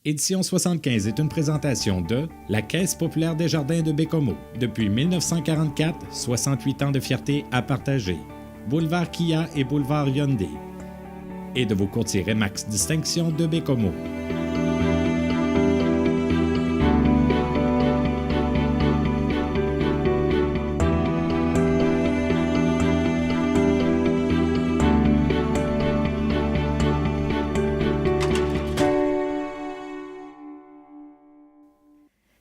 Édition 75 est une présentation de la Caisse populaire des jardins de Bécomo. Depuis 1944, 68 ans de fierté à partager. Boulevard Kia et Boulevard Hyundai. Et de vos courtiers Remax Distinction de Bécomo.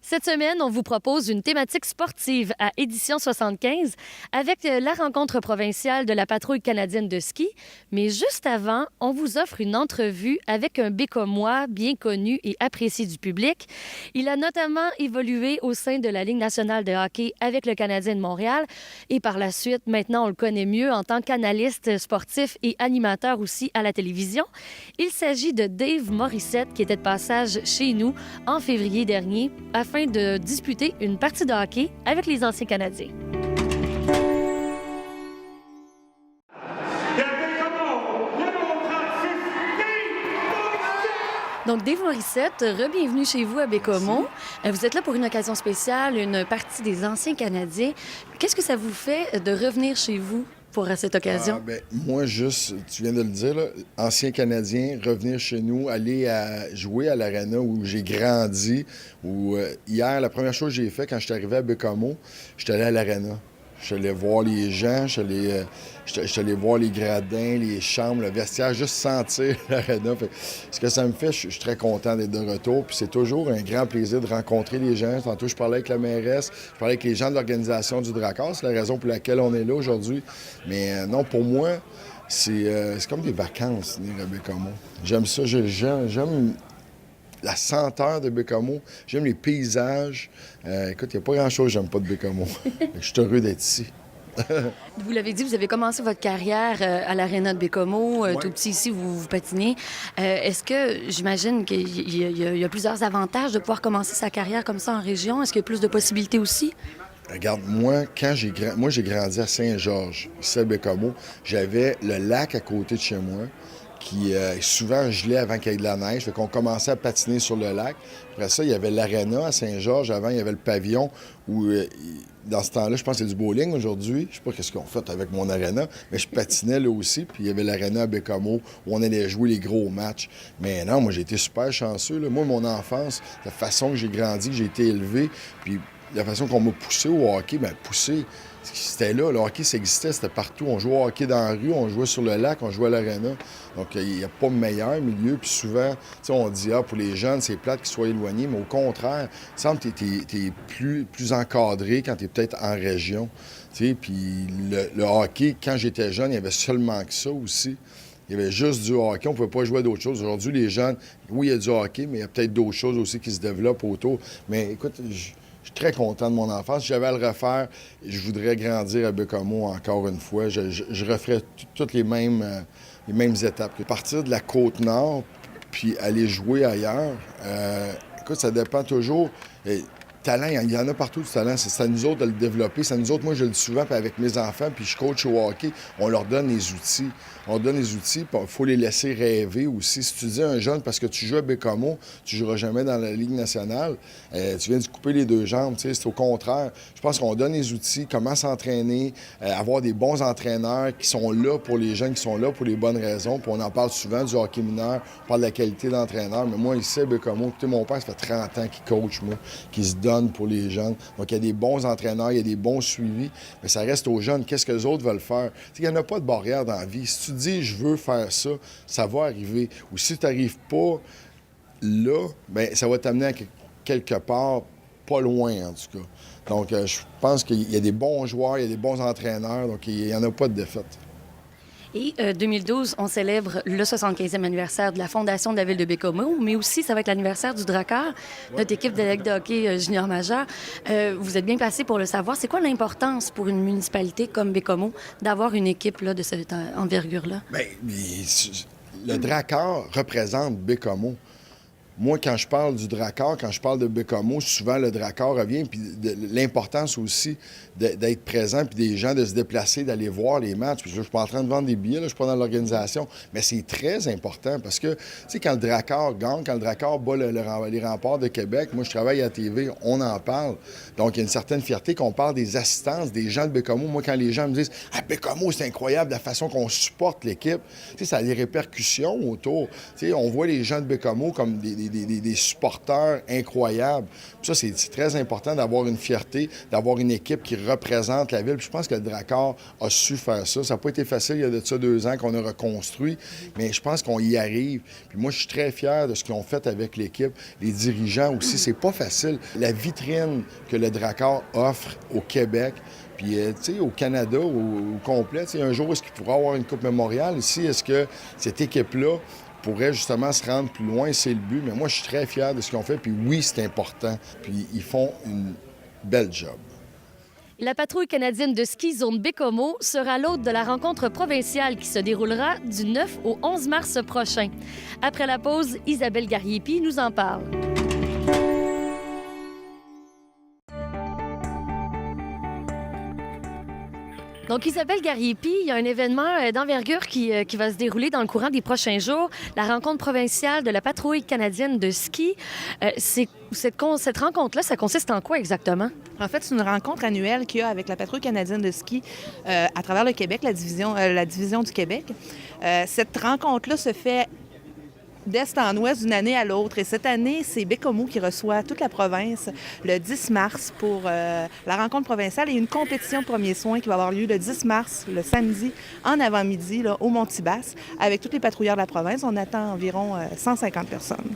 Cette semaine, on vous propose une thématique sportive à Édition 75 avec la rencontre provinciale de la Patrouille canadienne de ski. Mais juste avant, on vous offre une entrevue avec un Bécomois bien connu et apprécié du public. Il a notamment évolué au sein de la Ligue nationale de hockey avec le Canadien de Montréal. Et par la suite, maintenant, on le connaît mieux en tant qu'analyste sportif et animateur aussi à la télévision. Il s'agit de Dave Morissette qui était de passage chez nous en février dernier afin de disputer une partie de hockey avec les anciens Canadiens. Donc, Dave Morissette, re-bienvenue chez vous à Bécomo. Vous êtes là pour une occasion spéciale, une partie des anciens Canadiens. Qu'est-ce que ça vous fait de revenir chez vous pour cette occasion? Moi, juste, tu viens de le dire, là, ancien Canadien, revenir chez nous, aller jouer à l'Arena où j'ai grandi. Hier, la première chose que j'ai fait quand je suis arrivé à Bécomo, je suis allé à l'Arena. Je suis allé voir les gens, je suis allé voir les gradins, les chambres, le vestiaire, juste sentir l'Arena. Ce que ça me fait, je suis très content d'être de retour. Puis c'est toujours un grand plaisir de rencontrer les gens. Tantôt, je parlais avec la mairesse, je parlais avec les gens de l'organisation du Drakkar. C'est la raison pour laquelle on est là aujourd'hui. Mais non, pour moi, c'est comme des vacances, venir à Bécomo. J'aime ça. J'aime la senteur de Bécomo. J'aime les paysages. Écoute, il n'y a pas grand-chose que j'aime pas de Bécomo. Je suis heureux d'être ici. Vous l'avez dit, vous avez commencé votre carrière à l'Arena de Bécomo. Tout petit ici, vous patinez. Est-ce que, j'imagine qu'il y a plusieurs avantages de pouvoir commencer sa carrière comme ça en région? Est-ce qu'il y a plus de possibilités aussi? Regarde, moi, j'ai grandi à Saint-Georges, ici à Bécomo. J'avais le lac à côté de chez moi, qui souvent gelait avant qu'il y ait de la neige. Fait qu'on commençait à patiner sur le lac. Après ça, il y avait l'Arena à Saint-Georges. Avant, il y avait le pavillon où, dans ce temps-là, je pense que c'est du bowling aujourd'hui. Je sais pas qu'est-ce qu'on fait avec mon Arena, mais je patinais là aussi. Puis il y avait l'Arena à Bécomo où on allait jouer les gros matchs. Mais non, moi, j'ai été super chanceux, là. Moi, mon enfance, la façon que j'ai grandi, que j'ai été élevé, puis la façon qu'on m'a poussé au hockey, poussé, c'était là. Le hockey, ça existait, c'était partout. On jouait au hockey dans la rue, on jouait sur le lac, on jouait à l'Arena. Donc, il n'y a pas de meilleur milieu. Puis souvent, on dit, pour les jeunes, c'est plate qu'ils soient éloignés. Mais au contraire, il semble que tu es plus encadré quand tu es peut-être en région. Puis le hockey, quand j'étais jeune, il y avait seulement que ça aussi. Il y avait juste du hockey. On ne pouvait pas jouer à d'autres choses. Aujourd'hui, les jeunes, oui, il y a du hockey, mais il y a peut-être d'autres choses aussi qui se développent autour. Mais écoute, je suis très content de mon enfance. Si j'avais à le refaire, je voudrais grandir à Bécomo encore une fois. Je referais toutes les mêmes étapes. Partir de la Côte-Nord, puis aller jouer ailleurs, écoute, ça dépend toujours. Talent, il y en a partout du talent. C'est à nous autres de le développer. C'est à nous autres, moi je le dis souvent, puis avec mes enfants, puis je coach au hockey, on leur donne les outils. On leur donne les outils, puis il faut les laisser rêver aussi. Si tu dis à un jeune, parce que tu joues à Bécomo, tu ne joueras jamais dans la Ligue nationale, tu viens de couper les deux jambes. C'est au contraire. Je pense qu'on donne les outils, comment s'entraîner, avoir des bons entraîneurs qui sont là pour les jeunes, qui sont là pour les bonnes raisons. Puis on en parle souvent du hockey mineur, on parle de la qualité d'entraîneur. Mais moi, ici à Bécomo, écoutez, mon père, ça fait 30 ans qu'il coach, moi, qui se donne pour les jeunes. Donc, il y a des bons entraîneurs, il y a des bons suivis, mais ça reste aux jeunes. Qu'est-ce que les autres veulent faire? Il n'y en a pas de barrière dans la vie. Si tu dis, je veux faire ça, ça va arriver. Ou si tu n'arrives pas là, bien, ça va t'amener à quelque part, pas loin, en tout cas. Donc, je pense qu'il y a des bons joueurs, il y a des bons entraîneurs, donc il n'y en a pas de défaite. Et 2012, on célèbre le 75e anniversaire de la fondation de la ville de Bécomo, mais aussi ça va être l'anniversaire du Drakkar, notre équipe de Ligue de hockey junior majeur. Vous êtes bien placé pour le savoir. C'est quoi l'importance pour une municipalité comme Bécomo d'avoir une équipe là, de cette envergure-là? Bien, le Drakkar représente Bécomo. moi, quand je parle du Drakkar, quand je parle de Bécomo, souvent le Drakkar revient, puis l'importance aussi d'être présent, puis des gens de se déplacer, d'aller voir les matchs. Puis je ne suis pas en train de vendre des billets, là, je ne suis pas dans l'organisation, mais c'est très important parce que, tu sais, quand le Drakkar gagne, quand le Drakkar bat les remparts de Québec, moi, je travaille à la TV, on en parle. Donc, il y a une certaine fierté qu'on parle des assistances, des gens de Bécomo. Moi, quand les gens me disent « Ah, Bécomo, c'est incroyable la façon qu'on supporte l'équipe », tu sais, ça a des répercussions autour. Tu sais, on voit les gens de Bécomo comme des supporters incroyables. Puis ça, c'est très important d'avoir une fierté, d'avoir une équipe qui représente la ville. Puis je pense que le Drakkar a su faire ça. Ça n'a pas été facile il y a de ça 2 ans qu'on a reconstruit, mais je pense qu'on y arrive. Puis moi, je suis très fier de ce qu'ils ont fait avec l'équipe. Les dirigeants aussi, c'est pas facile. La vitrine que le Drakkar offre au Québec, puis, tu sais, au Canada, au complet, tu sais, un jour, est-ce qu'il pourra avoir une Coupe Mémoriale ici? Est-ce que cette équipe-là pourrait justement se rendre plus loin? C'est le but. Mais moi, je suis très fier de ce qu'ils ont fait. Puis oui, c'est important. Puis ils font une belle job. La patrouille canadienne de ski Zone Bécomo sera l'hôte de la rencontre provinciale qui se déroulera du 9 au 11 mars prochain. Après la pause, Isabelle Gariepi nous en parle. Donc, Isabelle Gariepi, il y a un événement d'envergure qui va se dérouler dans le courant des prochains jours, la rencontre provinciale de la patrouille canadienne de ski. Cette rencontre-là, ça consiste en quoi exactement? En fait, c'est une rencontre annuelle qu'il y a avec la patrouille canadienne de ski à travers le Québec, la division du Québec. Cette rencontre-là se fait d'est en ouest d'une année à l'autre. Et cette année, c'est Bécomo qui reçoit toute la province le 10 mars pour la rencontre provinciale et une compétition de premiers soins qui va avoir lieu le 10 mars, le samedi, en avant-midi, là, au Mont-Tibas, avec tous les patrouilleurs de la province. On attend environ 150 personnes.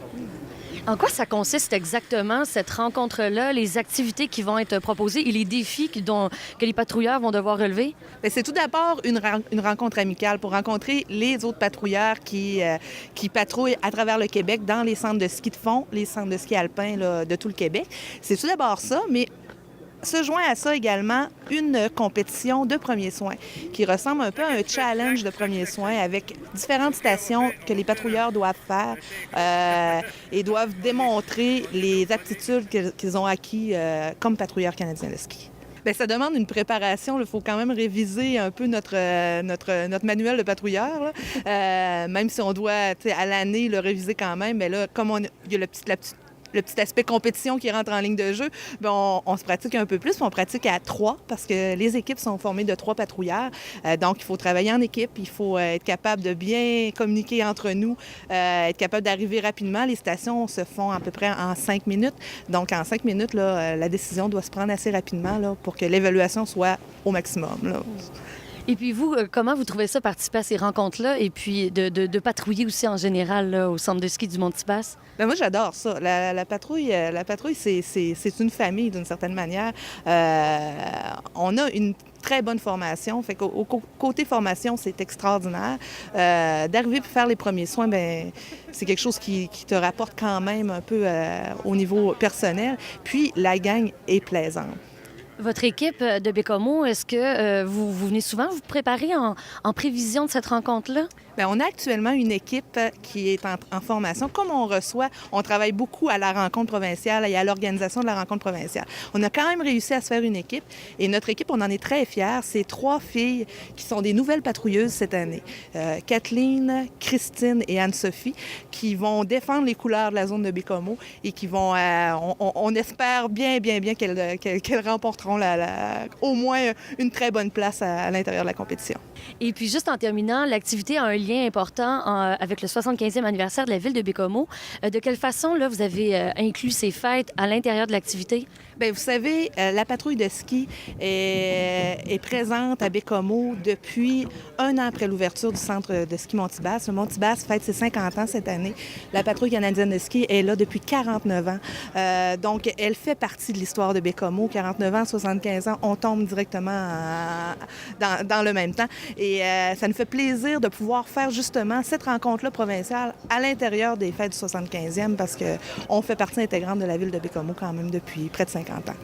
En quoi ça consiste exactement, cette rencontre-là, les activités qui vont être proposées et les défis que les patrouilleurs vont devoir relever? Bien, c'est tout d'abord une rencontre amicale pour rencontrer les autres patrouilleurs qui patrouillent à travers le Québec dans les centres de ski de fond, les centres de ski alpin là, de tout le Québec. C'est tout d'abord ça, mais se joint à ça également une compétition de premiers soins qui ressemble un peu à un challenge de premiers soins avec différentes stations que les patrouilleurs doivent faire et doivent démontrer les aptitudes qu'ils ont acquis comme patrouilleurs canadiens de ski. Bien, ça demande une préparation. Il faut quand même réviser un peu notre manuel de patrouilleur. Même si on doit, à l'année, le réviser quand même. Mais là, comme il y a le petit aspect compétition qui rentre en ligne de jeu, bien, on se pratique un peu plus. On pratique à 3 parce que les équipes sont formées de 3 patrouilleurs. Donc, il faut travailler en équipe. Il faut être capable de bien communiquer entre nous, être capable d'arriver rapidement. Les stations se font à peu près en 5 minutes. Donc, en 5 minutes, là, la décision doit se prendre assez rapidement là, pour que l'évaluation soit au maximum. Là. Et puis vous, comment vous trouvez ça, participer à ces rencontres-là et puis de patrouiller aussi en général là, au centre de ski du Mont-Tibas? Bien, moi, j'adore ça. La patrouille, c'est une famille d'une certaine manière. On a une très bonne formation. Fait qu'au côté formation, c'est extraordinaire. D'arriver pour faire les premiers soins, bien, c'est quelque chose qui te rapporte quand même un peu au niveau personnel. Puis, la gang est plaisante. Votre équipe de Bécomo, est-ce que vous venez souvent vous préparer en prévision de cette rencontre-là? Bien, on a actuellement une équipe qui est en formation. Comme on travaille beaucoup à la rencontre provinciale et à l'organisation de la rencontre provinciale. On a quand même réussi à se faire une équipe. Et notre équipe, on en est très fiers. C'est 3 filles qui sont des nouvelles patrouilleuses cette année. Kathleen, Christine et Anne-Sophie, qui vont défendre les couleurs de la zone de Bécomo et qui vont, on espère bien qu'elles remporteront au moins une très bonne place à l'intérieur de la compétition. Et puis, juste en terminant, l'activité a un lien important avec le 75e anniversaire de la ville de Bécomo. De quelle façon, là, vous avez inclus ces fêtes à l'intérieur de l'activité? Bien, vous savez, la patrouille de ski est présente à Bécomo depuis 1 an après l'ouverture du centre de ski Mont-Tibas. Le Mont-Tibas fête ses 50 ans cette année. La patrouille canadienne de ski est là depuis 49 ans. Donc, elle fait partie de l'histoire de Bécomo. 49 ans, 75 ans, on tombe directement dans le même temps. Et ça nous fait plaisir de pouvoir faire justement cette rencontre-là provinciale à l'intérieur des fêtes du 75e parce qu'on fait partie intégrante de la ville de Bécomo quand même depuis près de 50 ans.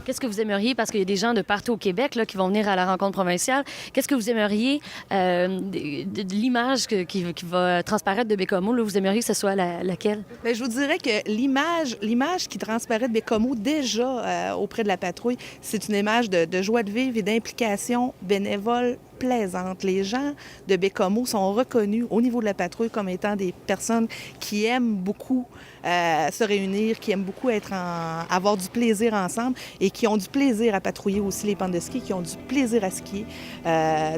Qu'est-ce que vous aimeriez, parce qu'il y a des gens de partout au Québec là, qui vont venir à la rencontre provinciale, qu'est-ce que vous aimeriez de l'image qui va transparaître de Baie-Comeau, là, vous aimeriez que ce soit laquelle? Bien, je vous dirais que l'image qui transparaît de Baie-Comeau déjà auprès de la patrouille, c'est une image de joie de vivre et d'implication bénévole plaisante. Les gens de Baie-Comeau sont reconnus au niveau de la patrouille comme étant des personnes qui aiment beaucoup se réunir, qui aiment beaucoup avoir du plaisir ensemble et qui ont du plaisir à patrouiller aussi les pentes de ski, qui ont du plaisir à skier.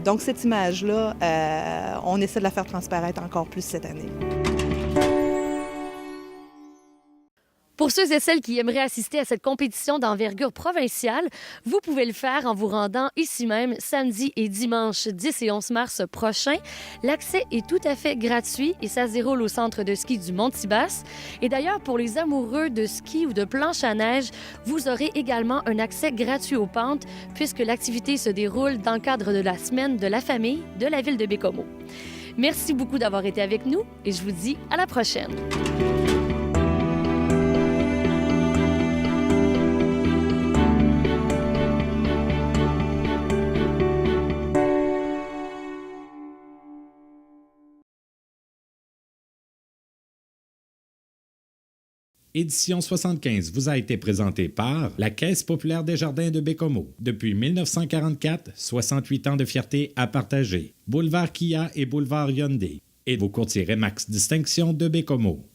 Donc cette image-là, on essaie de la faire transparaître encore plus cette année. Pour ceux et celles qui aimeraient assister à cette compétition d'envergure provinciale, vous pouvez le faire en vous rendant ici même samedi et dimanche 10 et 11 mars prochain. L'accès est tout à fait gratuit et ça se déroule au centre de ski du Mont-Tibas. Et d'ailleurs, pour les amoureux de ski ou de planche à neige, vous aurez également un accès gratuit aux pentes puisque l'activité se déroule dans le cadre de la semaine de la famille de la ville de Baie-Comeau. Merci beaucoup d'avoir été avec nous et je vous dis à la prochaine. Édition 75 vous a été présentée par la Caisse populaire des jardins de Baie-Comeau. Depuis 1944, 68 ans de fierté à partager. Boulevard Kia et Boulevard Hyundai. Et vos courtiers Remax Distinction de Baie-Comeau.